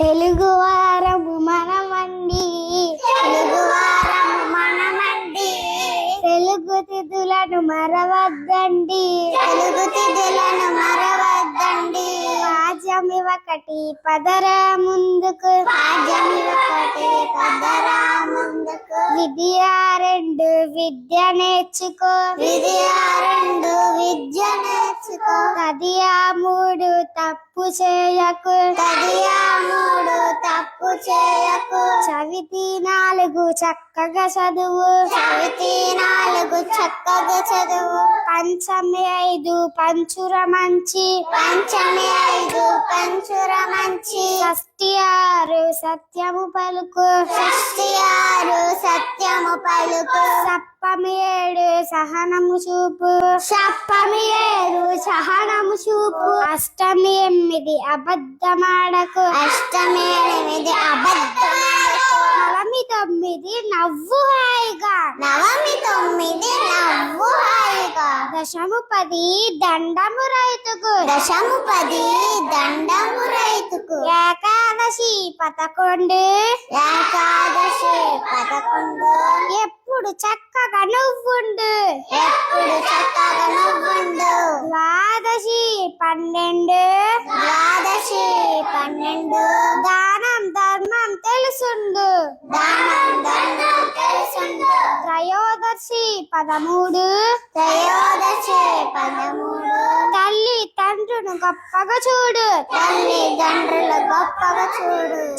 తెలుగు వారము మనమండి, తెలుగు తిథులను మరవద్దండి, పాఠ్యమి ఒకటి పదరా ముందుకు, విద్య రెండు విద్య నేర్చుకో, తదియా మూడు తప్పు చేయకు, చవితి నాలుగు చక్కగా చదువు, పంచమి ఐదు పంచుర మంచి, షష్ఠి ఆరు సత్యము పలుకు, సప్తమి ఏడు సహనము చూపు, అష్టమి ఎనిమిది అబద్ధమాడకు, నవమి తొమ్మిది నవ్వు హాయిగా, దశము పది దండము రైతుకు, ఏకాదశి పదకొండు, ఎప్పుడు చక్కగా నువ్వుండు, ద్వాదశి పన్నెండు, దానం ధర్మం తెలుసుండు, త్రయోదశి పదమూడు, తల్లి తండ్రును గొప్పగా చూడు,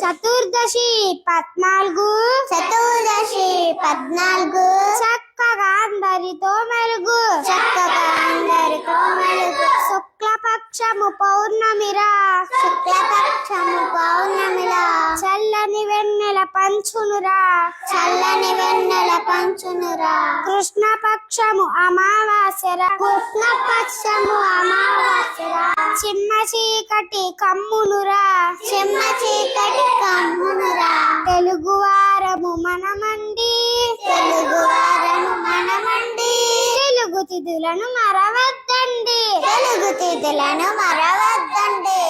చతుర్దశి పద్నాలుగు, చక్కగా అందరితో మెలుగు, శుక్లపక్షము పౌర్ణమిరా, చల్లని వెన్నెల పంచునురా, కృష్ణపక్షము అమావాస్యరా, చిన్న చీకటి కమ్మునురా, తెలుగు వారము మనమండి, తెలుగు తిథులను మరవద్దండి.